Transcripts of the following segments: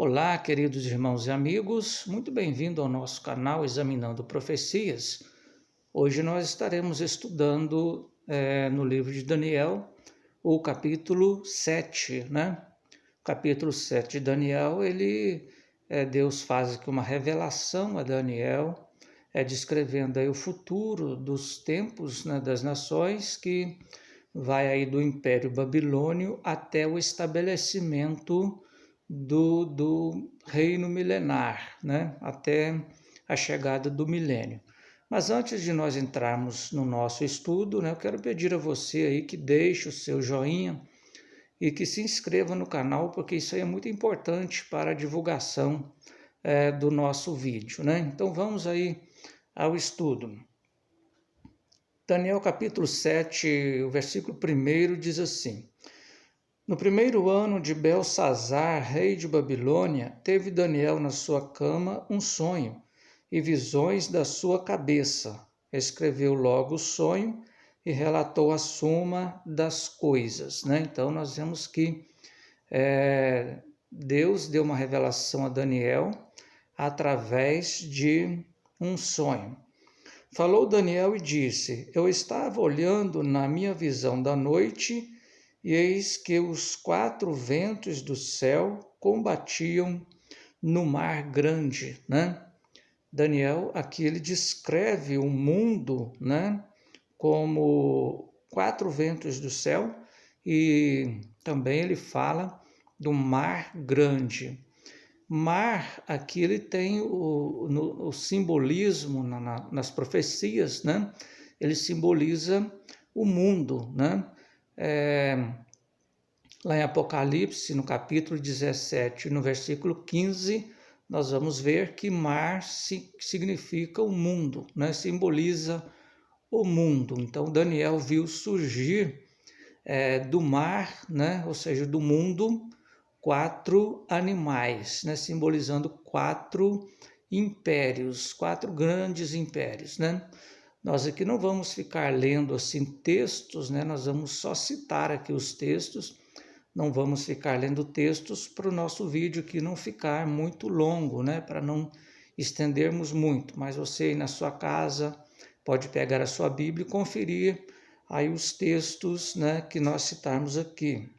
Olá, queridos irmãos e amigos, muito bem-vindo ao nosso canal Examinando Profecias. Hoje nós estaremos estudando no livro de Daniel o capítulo 7, né? O capítulo 7 de Daniel, Deus faz aqui uma revelação a Daniel, descrevendo aí o futuro dos tempos, né, das nações, que vai aí do Império Babilônio até o estabelecimento do reino milenar, né? Até a chegada do milênio. Mas antes de nós entrarmos no nosso estudo, né, eu quero pedir a você aí que deixe o seu joinha e que se inscreva no canal, porque isso aí é muito importante para a divulgação do nosso vídeo, né? Então vamos aí ao estudo. Daniel capítulo 7, o versículo 1 diz assim: No primeiro ano de Belsazar, rei de Babilônia, teve Daniel na sua cama um sonho e visões da sua cabeça. Escreveu logo o sonho e relatou a suma das coisas, né? Então nós vemos que Deus deu uma revelação a Daniel através de um sonho. Falou Daniel e disse: Eu estava olhando na minha visão da noite, e eis que os 4 ventos do céu combatiam no mar grande, né? Daniel, aqui ele descreve o mundo, né, como 4 ventos do céu, e também ele fala do mar grande. Mar, aqui ele tem o simbolismo nas profecias, né? Ele simboliza o mundo, né? Lá em Apocalipse, no capítulo 17, no versículo 15, nós vamos ver que mar significa o mundo, né? Simboliza o mundo. Então, Daniel viu surgir do mar, né? Ou seja, do mundo, 4 animais, né? Simbolizando 4 impérios, 4 grandes impérios, né? Nós aqui não vamos ficar lendo assim textos, né? Nós vamos só citar aqui os textos, não vamos ficar lendo textos para o nosso vídeo aqui não ficar muito longo, né? Para não estendermos muito, mas você aí na sua casa pode pegar a sua Bíblia e conferir aí os textos, né, que nós citarmos aqui.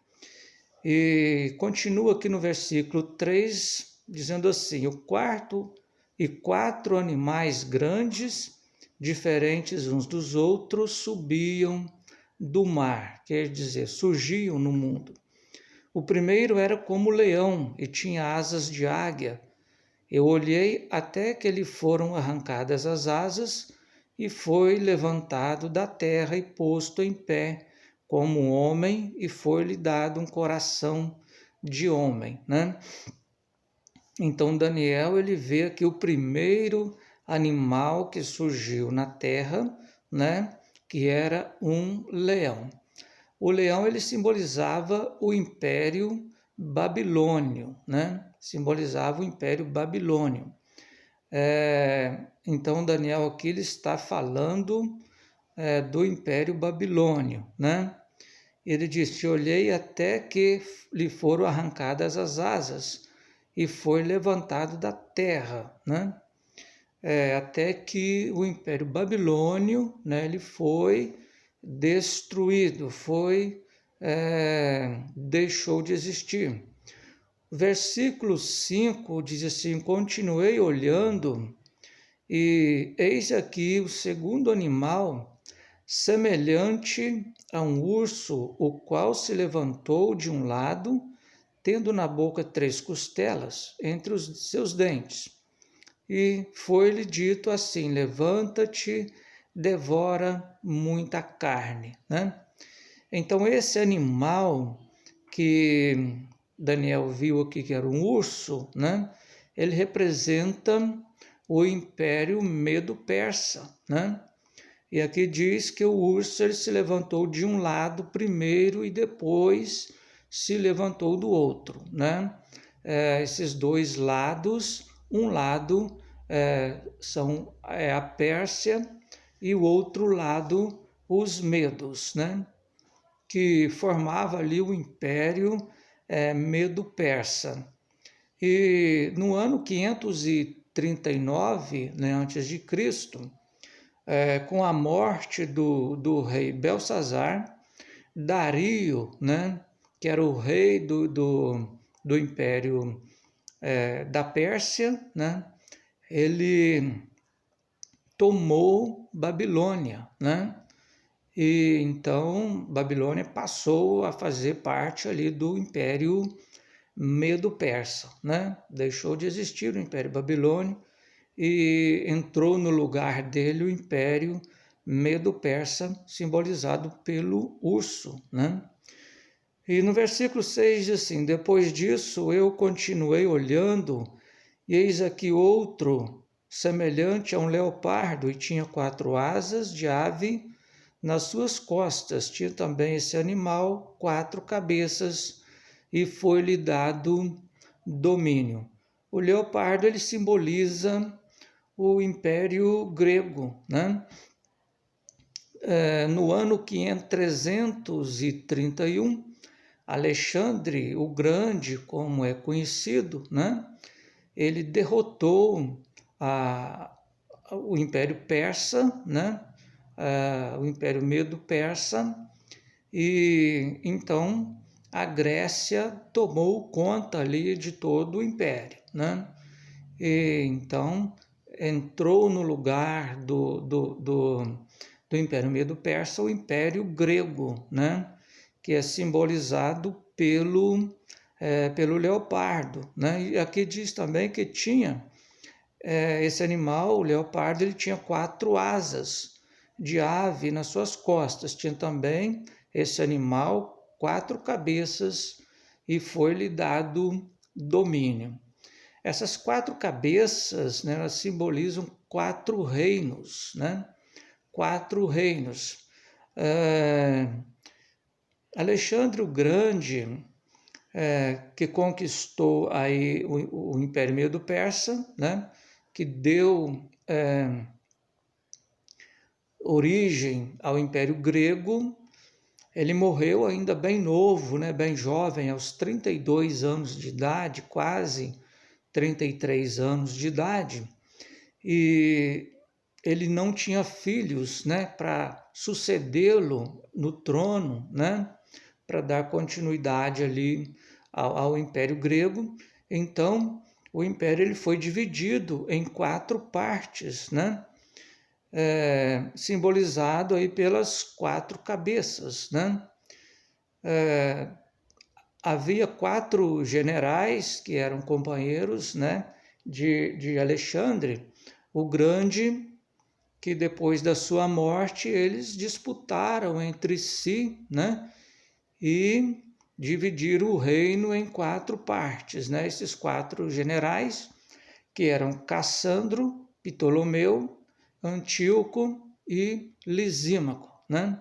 E continua aqui no versículo 3, dizendo assim: o quarto e 4 animais grandes, diferentes uns dos outros, subiam do mar, quer dizer, surgiam no mundo. O primeiro era como leão e tinha asas de águia. Eu olhei até que lhe foram arrancadas as asas e foi levantado da terra e posto em pé como um homem, e foi-lhe dado um coração de homem, né? Então Daniel ele vê aqui o primeiro animal que surgiu na terra, né? Que era um leão. O leão ele simbolizava o Império Babilônio, né? Simbolizava o Império Babilônio. Então Daniel aqui ele está falando do Império Babilônio, né? Ele disse: olhei até que lhe foram arrancadas as asas e foi levantado da terra, né? Até que o Império Babilônio, né, ele foi destruído, deixou de existir. Versículo 5 diz assim: continuei olhando, e eis aqui o segundo animal, semelhante a um urso, o qual se levantou de um lado, tendo na boca 3 costelas entre os seus dentes. E foi-lhe dito assim: levanta-te, devora muita carne, né? Então esse animal que Daniel viu aqui, que era um urso, né? Ele representa o Império Medo-Persa, né? E aqui diz que o urso ele se levantou de um lado primeiro e depois se levantou do outro, né? Esses 2 lados, um lado são a Pérsia e o outro lado os Medos, né? Que formava ali o Império Medo-Persa. E no ano 539, né, antes de Cristo, com a morte do rei Belsazar, Dario, né, que era o rei do Império da Pérsia, né, ele tomou Babilônia, né? E então Babilônia passou a fazer parte ali do Império Medo-Persa, né? Deixou de existir o Império Babilônio e entrou no lugar dele o Império Medo-Persa, simbolizado pelo urso, né? E no versículo 6 diz assim: Depois disso eu continuei olhando, e eis aqui outro, semelhante a um leopardo, e tinha 4 asas de ave nas suas costas. Tinha também esse animal 4 cabeças, e foi-lhe dado domínio. O leopardo ele simboliza o Império Grego, né? No ano 331, Alexandre o Grande, como é conhecido, né? Ele derrotou o Império Persa, né? O Império Medo-Persa, e então a Grécia tomou conta ali de todo o Império, né? E então entrou no lugar do Império Medo-Persa o Império Grego, né? Que é simbolizado pelo leopardo, né? E aqui diz também que tinha esse animal, o leopardo, ele tinha 4 asas de ave nas suas costas. Tinha também esse animal 4 cabeças e foi-lhe dado domínio. Essas 4 cabeças, né, elas simbolizam 4 reinos, né? 4 reinos. Alexandre o Grande, que conquistou aí o Império Medo-Persa, né? Que deu origem ao Império Grego. Ele morreu ainda bem novo, né? Bem jovem, aos 32 anos de idade, quase 33 anos de idade, e ele não tinha filhos, né, para sucedê-lo no trono, né, para dar continuidade ali ao Império Grego. Então, o Império ele foi dividido em 4 partes, né, simbolizado aí pelas 4 cabeças, né. Havia 4 generais que eram companheiros, né, de Alexandre o Grande, que depois da sua morte eles disputaram entre si, né, e dividiram o reino em 4 partes, né? Esses 4 generais, que eram Cassandro, Ptolomeu, Antíoco e Lisímaco, né?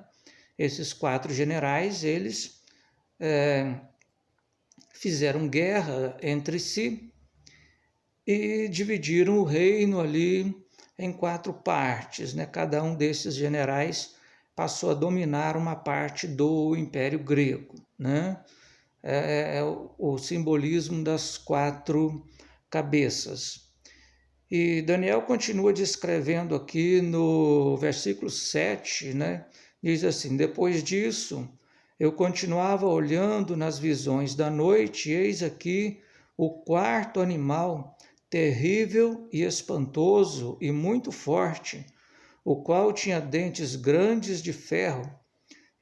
Esses 4 generais, eles fizeram guerra entre si e dividiram o reino ali em 4 partes, né? Cada um desses generais passou a dominar uma parte do Império Grego, né? É o simbolismo das 4 cabeças. E Daniel continua descrevendo aqui no versículo 7, né? Diz assim: Depois disso, eu continuava olhando nas visões da noite, e eis aqui o 4º animal, terrível e espantoso e muito forte, o qual tinha dentes grandes de ferro.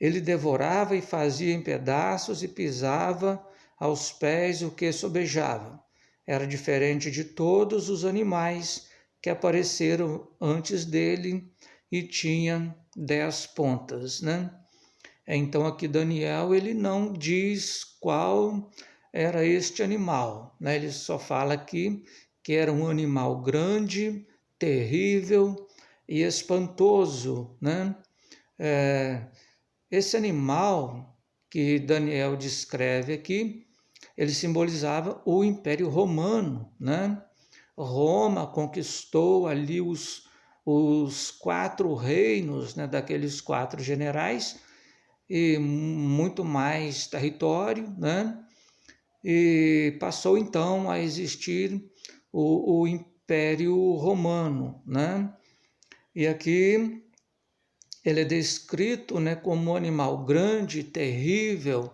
Ele devorava e fazia em pedaços e pisava aos pés o que sobejava. Era diferente de todos os animais que apareceram antes dele e tinha 10 pontas, né? Então aqui Daniel ele não diz qual era este animal, né? Ele só fala aqui que era um animal grande, terrível e espantoso, né? Esse animal que Daniel descreve aqui, ele simbolizava o Império Romano, né? Roma conquistou ali os 4 reinos, né, daqueles 4 generais, e muito mais território, né? e passou então a existir o Império Romano, né? E aqui ele é descrito, né, como um animal grande, terrível,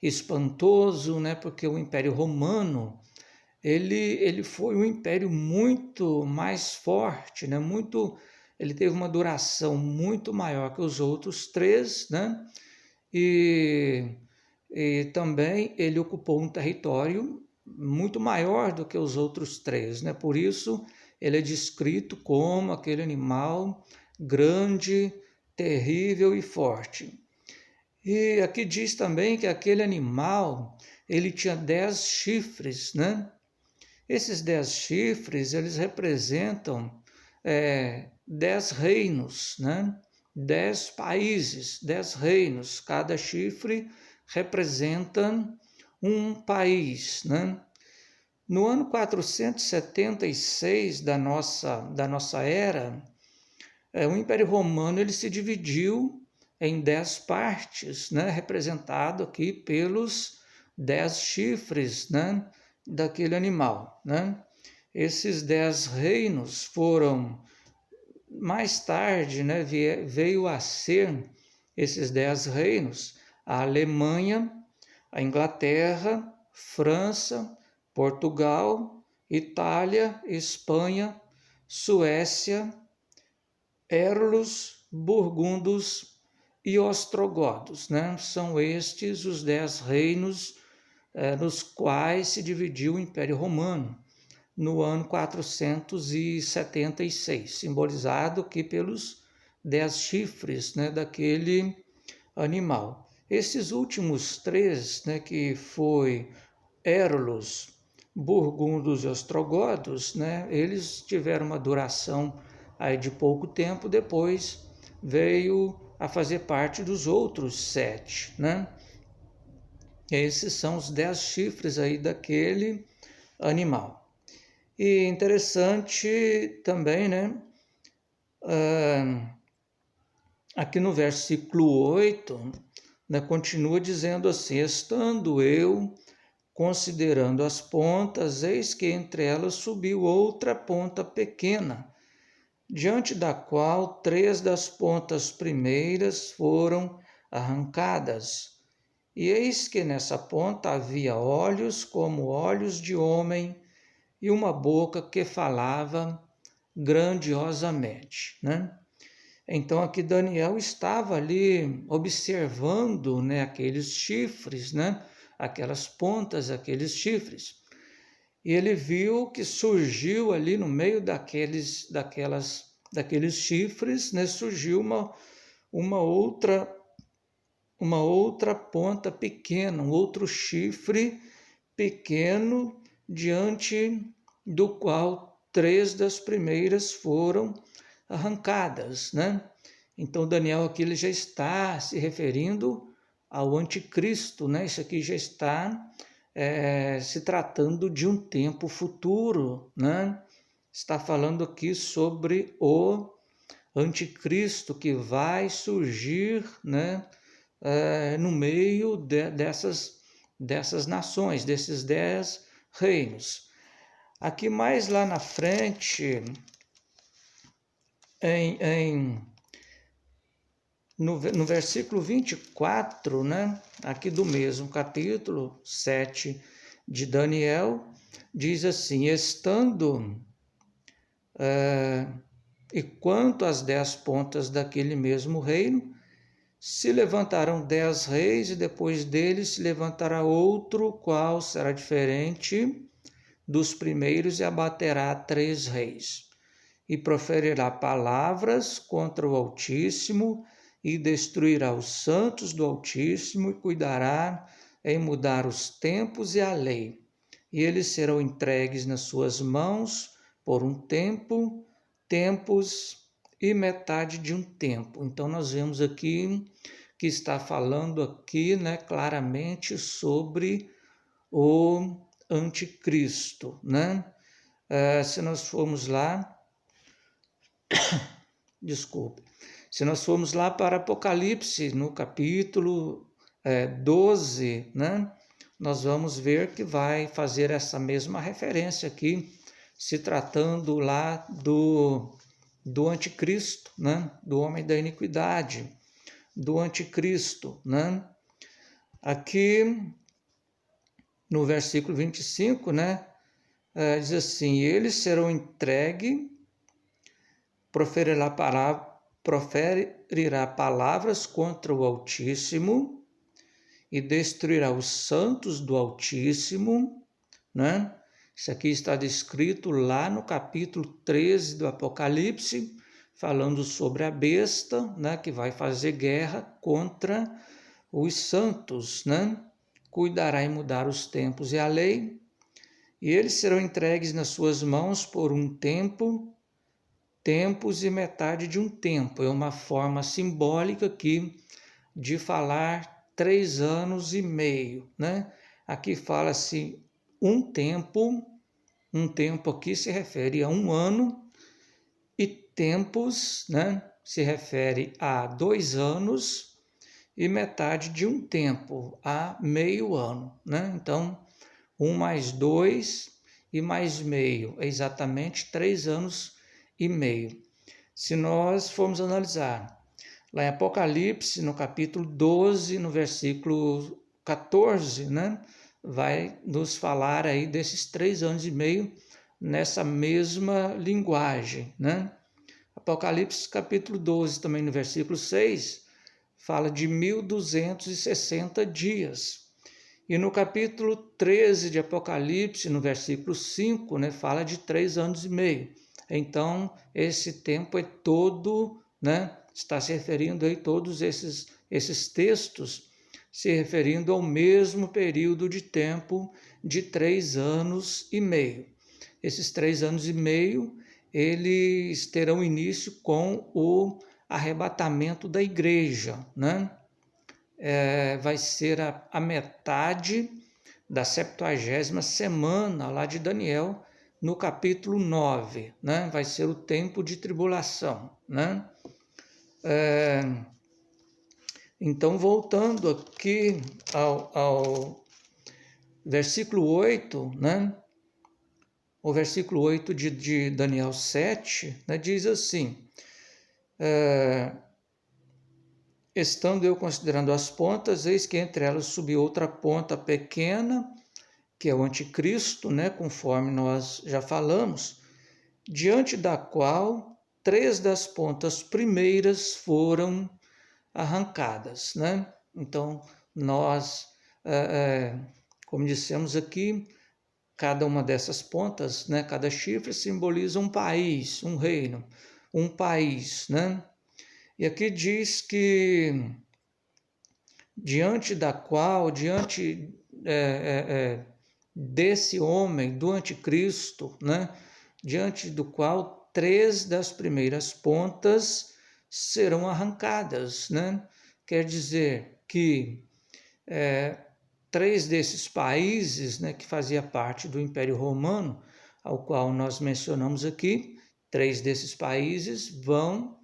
espantoso, né? Porque o Império Romano ele foi um império muito mais forte, né? Ele teve uma duração muito maior que os outros três, né? E, e também ele ocupou um território muito maior do que os outros três, né? Por isso ele é descrito como aquele animal grande, terrível e forte. E aqui diz também que aquele animal ele tinha 10 chifres, né? Esses 10 chifres, eles representam 10 reinos, né? 10 países, 10 reinos. Cada chifre representa um país, né? No ano 476 da nossa era, o Império Romano ele se dividiu em 10 partes, né? Representado aqui pelos 10 chifres, né? Daquele animal, né? Esses 10 reinos foram, mais tarde, né? Veio a ser esses 10 reinos, a Alemanha, a Inglaterra, França, Portugal, Itália, Espanha, Suécia, Érulos, Burgundos e Ostrogodos, né? São estes os 10 reinos nos quais se dividiu o Império Romano no ano 476, simbolizado aqui pelos 10 chifres, né, daquele animal. Esses últimos três, né, que foi Érulos, Burgundos e Ostrogodos, né, eles tiveram uma duração aí de pouco tempo, depois veio a fazer parte dos outros 7, né? Esses são os 10 chifres aí daquele animal. E interessante também, né? Aqui no versículo 8, né, continua dizendo assim: estando eu considerando as pontas, eis que entre elas subiu outra ponta pequena, diante da qual 3 das pontas primeiras foram arrancadas. E eis que nessa ponta havia olhos como olhos de homem e uma boca que falava grandiosamente, né? Então aqui Daniel estava ali observando, né, aqueles chifres, né, aquelas pontas, aqueles chifres. E ele viu que surgiu ali no meio daqueles chifres, né, surgiu uma outra ponta pequena, um outro chifre pequeno, diante do qual 3 das primeiras foram arrancadas, né? Então Daniel aqui ele já está se referindo ao anticristo, né? Isso aqui já está se tratando de um tempo futuro, né? Está falando aqui sobre o anticristo que vai surgir, né? No meio dessas nações, desses 10 reinos. Aqui mais lá na frente, no versículo 24, né, aqui do mesmo capítulo 7 de Daniel, diz assim: estando e quanto às 10 pontas daquele mesmo reino, se levantarão 10 reis, e depois deles se levantará outro, qual será diferente dos primeiros, e abaterá 3 reis. E proferirá palavras contra o Altíssimo, e destruirá os santos do Altíssimo, e cuidará em mudar os tempos e a lei. E eles serão entregues nas suas mãos por um tempo, tempos e metade de um tempo. Então nós vemos aqui que está falando aqui, né, claramente sobre o anticristo, né? Se nós formos lá, desculpe, se nós formos lá para Apocalipse, no capítulo 12, né? nós vamos ver que vai fazer essa mesma referência aqui, se tratando lá do anticristo, né? Do homem da iniquidade, do anticristo, né? Aqui no versículo 25, né? Diz assim: eles serão entregues, proferirá palavras contra o Altíssimo e destruirá os santos do Altíssimo, né? Isso aqui está descrito lá no capítulo 13 do Apocalipse, falando sobre a besta, né, que vai fazer guerra contra os santos, né? Cuidará em mudar os tempos e a lei, e eles serão entregues nas suas mãos por um tempo, tempos e metade de um tempo. É uma forma simbólica aqui de falar 3 anos e meio, né? Aqui fala-se um tempo aqui se refere a 1 ano, e tempos, né, se refere a 2 anos, e metade de um tempo, a meio ano, né? Então, 1 mais 2 e mais meio, é exatamente 3 anos e meio. Se nós formos analisar lá em Apocalipse, no capítulo 12, no versículo 14, né, vai nos falar aí desses 3 anos e meio nessa mesma linguagem, né? Apocalipse capítulo 12, também no versículo 6, fala de 1260 dias. E no capítulo 13 de Apocalipse, no versículo 5, né, fala de 3 anos e meio. Então, esse tempo é todo, né, está se referindo aí, todos esses textos, se referindo ao mesmo período de tempo de 3 anos e meio. Esses 3 anos e meio, eles terão início com o arrebatamento da igreja, né? Vai ser a metade da 70ª semana lá de Daniel, no capítulo 9, né? Vai ser o tempo de tribulação, né? Então, voltando aqui ao versículo 8, né? O versículo 8 de Daniel 7, né, diz assim: estando eu considerando as pontas, eis que entre elas subiu outra ponta pequena, que é o anticristo, né, conforme nós já falamos, diante da qual 3 das pontas primeiras foram arrancadas, né? Então, nós, como dissemos aqui, cada uma dessas pontas, né, cada chifre simboliza um país, um reino, um país, né? E aqui diz que diante desse homem, do anticristo, né, diante do qual 3 das primeiras pontas serão arrancadas, né? Quer dizer que 3 desses países, né, que fazia parte do Império Romano, ao qual nós mencionamos aqui, 3 desses países vão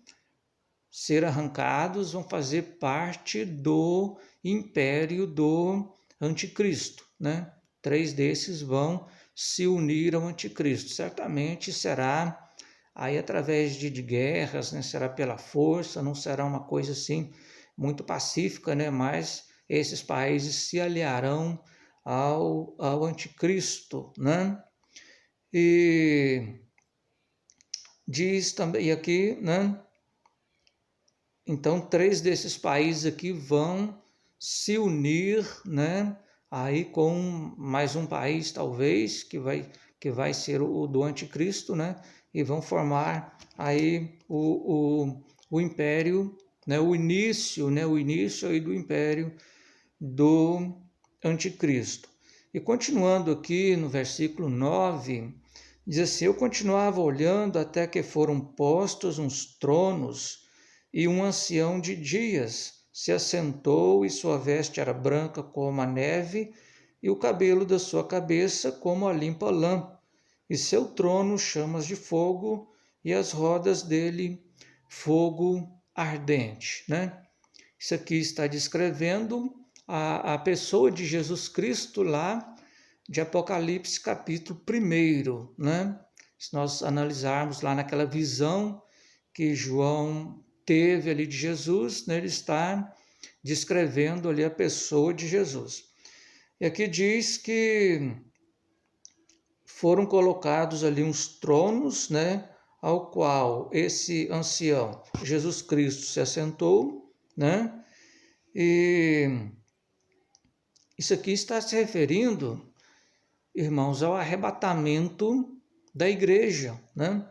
ser arrancados, vão fazer parte do império do anticristo, né? 3 desses vão se unir ao anticristo. Certamente será aí através de guerras, né? Será pela força, não será uma coisa assim muito pacífica, né? Mas esses países se aliarão ao anticristo, né? E diz também aqui, né? Então, 3 desses países aqui vão se unir, né? Aí com mais um país, talvez, que vai ser o do anticristo, né? E vão formar aí o império, né? O início aí do império do anticristo. E continuando aqui no versículo 9, diz assim: eu continuava olhando até que foram postos uns tronos, e um ancião de dias se assentou, e sua veste era branca como a neve, e o cabelo da sua cabeça como a limpa lã, e seu trono chamas de fogo, e as rodas dele fogo ardente, né? Isso aqui está descrevendo a pessoa de Jesus Cristo lá de Apocalipse capítulo 1, né? Se nós analisarmos lá naquela visão que João teve ali de Jesus, né, ele está descrevendo ali a pessoa de Jesus. E aqui diz que foram colocados ali uns tronos, né, ao qual esse ancião, Jesus Cristo, se assentou, né? E isso aqui está se referindo, irmãos, ao arrebatamento da igreja, né?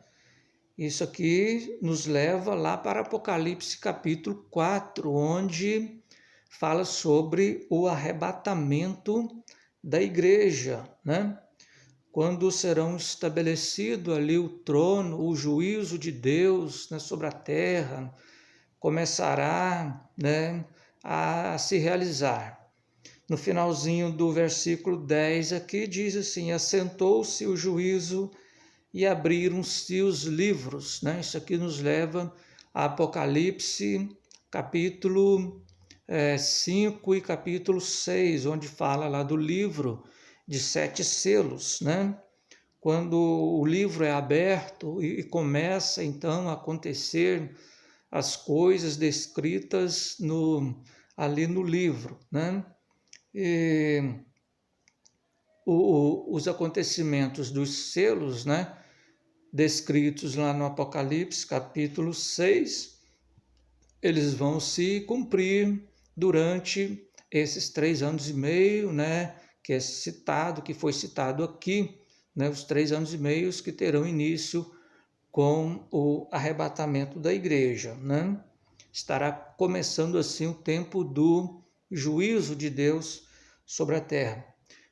Isso aqui nos leva lá para Apocalipse capítulo 4, onde fala sobre o arrebatamento da igreja, né? Quando serão estabelecido ali o trono, o juízo de Deus, né, sobre a terra, começará, né, a se realizar. No finalzinho do versículo 10 aqui diz assim: assentou-se o juízo e abriram-se os livros, né? Isso aqui nos leva a Apocalipse capítulo 5 e capítulo 6, onde fala lá do livro de 7 selos, né? Quando o livro é aberto e começa então a acontecer as coisas descritas ali no livro, né? E os acontecimentos dos selos, né, descritos lá no Apocalipse capítulo 6, eles vão se cumprir durante esses 3 anos e meio, né, que foi citado aqui, né, os 3 anos e meio que terão início com o arrebatamento da igreja, né? Estará começando assim o tempo do juízo de Deus sobre a terra.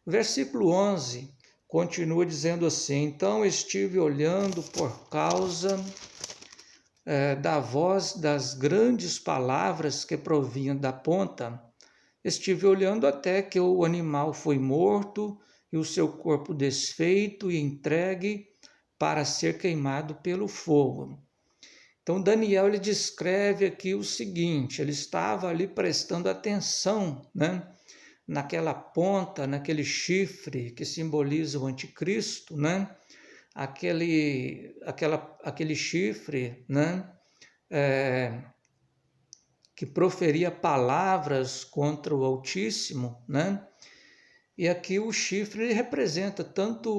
O versículo 11 continua dizendo assim: então estive olhando por causa da voz das grandes palavras que provinham da ponta, estive olhando até que o animal foi morto e o seu corpo desfeito e entregue para ser queimado pelo fogo. Então Daniel ele descreve aqui o seguinte: ele estava ali prestando atenção, né, naquela ponta, naquele chifre que simboliza o anticristo, né? Aquele chifre, né? Que proferia palavras contra o Altíssimo, né? E aqui o chifre ele representa tanto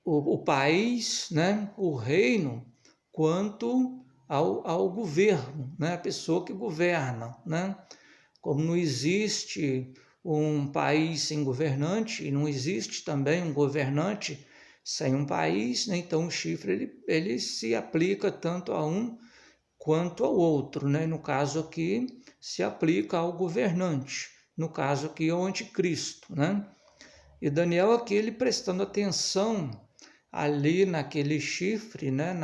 o país, né? O reino, quanto ao governo, né? A pessoa que governa, né? Como não existe um país sem governante, e não existe também um governante sem um país, né? Então o chifre ele se aplica tanto a um quanto ao outro, né? No caso aqui, se aplica ao governante, no caso aqui ao anticristo, né? E Daniel aqui, ele prestando atenção ali naquele chifre, né?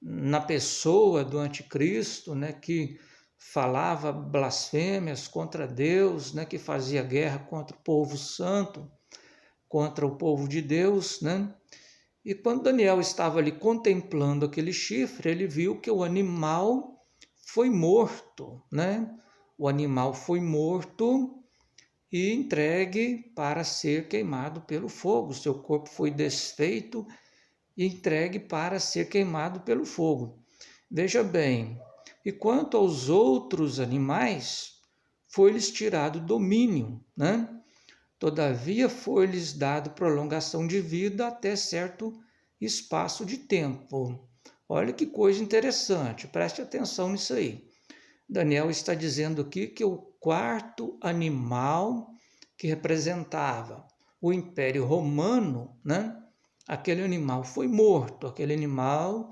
Na pessoa do anticristo, né? Que falava blasfêmias contra Deus, né? Que fazia guerra contra o povo santo, contra o povo de Deus, né? E quando Daniel estava ali contemplando aquele chifre, ele viu que o animal foi morto, né? O animal foi morto e entregue para ser queimado pelo fogo. Seu corpo foi desfeito e entregue para ser queimado pelo fogo. Veja bem, e quanto aos outros animais, foi-lhes tirado domínio, né? Todavia foi-lhes dado prolongação de vida até certo espaço de tempo. Olha que coisa interessante, preste atenção nisso aí. Daniel está dizendo aqui que o quarto animal que representava o Império Romano, né? Aquele animal foi morto, aquele animal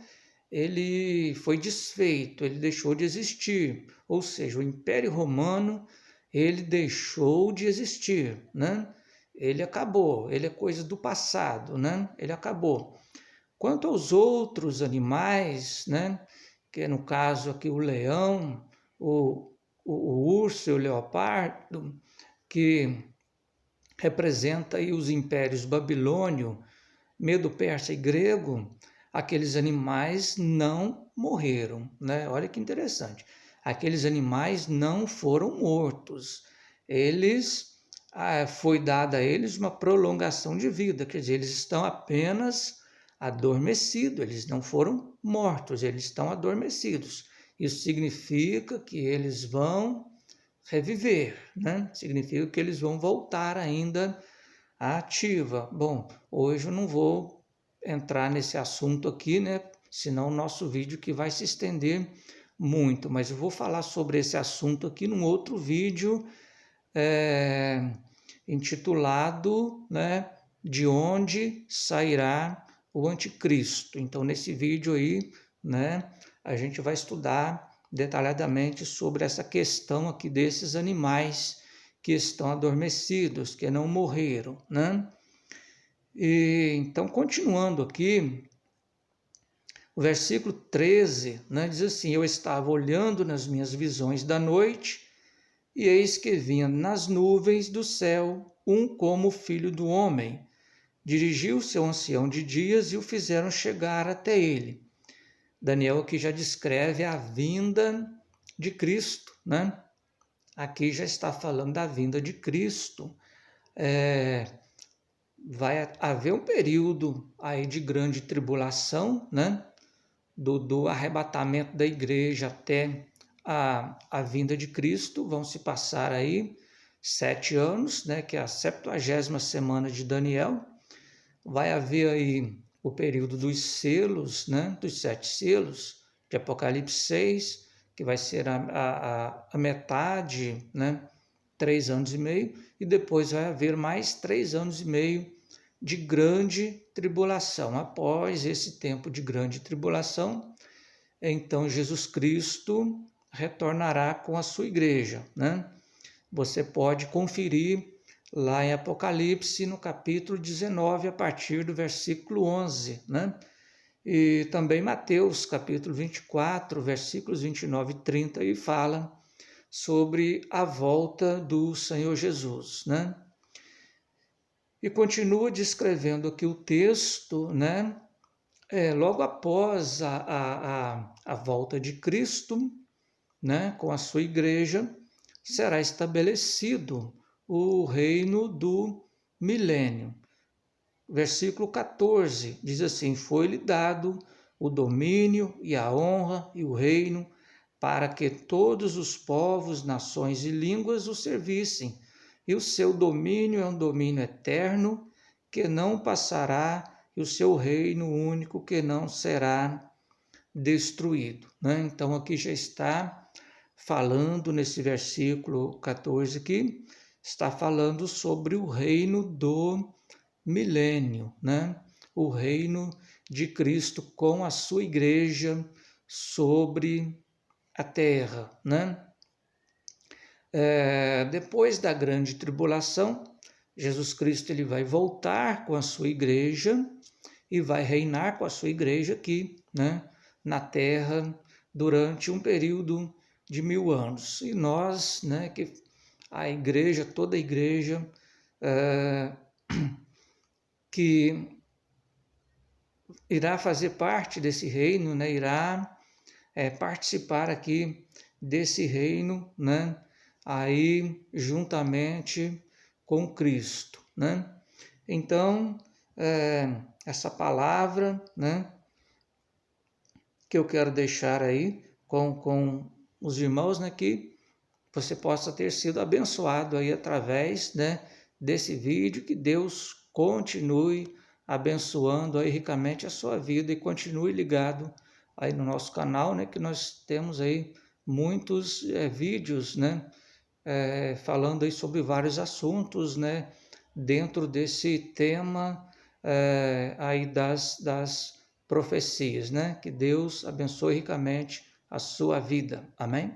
ele foi desfeito, ele deixou de existir. Ou seja, o Império Romano ele deixou de existir, né? Ele acabou, ele é coisa do passado, né? Ele acabou. Quanto aos outros animais, né? Que no caso aqui o leão, o urso e o leopardo, que representa aí os impérios babilônio, medo-persa e grego, aqueles animais não morreram, né? Olha que interessante. aqueles animais não foram mortos. Foi dada a eles uma prolongação de vida, quer dizer, eles estão apenas adormecidos, eles não foram mortos, eles estão adormecidos. Isso significa que eles vão reviver, né? Significa que eles vão voltar ainda à ativa. Bom, hoje eu não vou entrar nesse assunto aqui, né? Senão o nosso vídeo que vai se estender muito, mas eu vou falar sobre esse assunto aqui num outro vídeo intitulado, né, de onde sairá o anticristo. Então, nesse vídeo aí, né, a gente vai estudar detalhadamente sobre essa questão aqui desses animais que estão adormecidos, que não morreram, né? E, então, continuando aqui, o versículo 13, né, diz assim: eu estava olhando nas minhas visões da noite, e eis que vinha nas nuvens do céu um como filho do homem. Dirigiu-se ao ancião de dias e o fizeram chegar até ele. Daniel aqui já descreve a vinda de Cristo, né? Aqui já está falando da vinda de Cristo. Vai haver um período aí de grande tribulação, né? Do arrebatamento da igreja até a vinda de Cristo, vão se passar aí 7 anos, né, que é a 70ª semana de Daniel. Vai haver aí o período dos selos, né, dos 7 selos, de Apocalipse 6, que vai ser a metade, né, 3 anos e meio, e depois vai haver mais 3 anos e meio de grande tribulação. Após esse tempo de grande tribulação, então Jesus Cristo retornará com a sua igreja, né? Você pode conferir lá em Apocalipse, no capítulo 19, a partir do versículo 11, né? E também Mateus, capítulo 24, versículos 29 e 30, e fala sobre a volta do Senhor Jesus, né? E continua descrevendo aqui o texto, né? Logo após a volta de Cristo, né, com a sua igreja, será estabelecido o reino do milênio. Versículo 14 diz assim: foi-lhe dado o domínio e a honra e o reino, para que todos os povos, nações e línguas o servissem. E o seu domínio é um domínio eterno, que não passará, e o seu reino único, que não será destruído, né? Então aqui já está falando nesse versículo 14 aqui, está falando sobre o reino do milênio, né? O reino de Cristo com a sua igreja sobre a terra, né? Depois da grande tribulação, Jesus Cristo ele vai voltar com a sua igreja e vai reinar com a sua igreja aqui, né, na terra, durante um período de 1000 anos. E nós, né, que a igreja, toda a igreja que irá fazer parte desse reino, né, irá participar aqui desse reino, né, aí juntamente com Cristo, né? Então, essa palavra, né, que eu quero deixar aí com os irmãos, né, que você possa ter sido abençoado aí através, né, desse vídeo, que Deus continue abençoando aí ricamente a sua vida e continue ligado aí no nosso canal, né, que nós temos aí muitos vídeos, né, falando aí sobre vários assuntos, né, dentro desse tema aí das profecias, né? Que Deus abençoe ricamente a sua vida. Amém?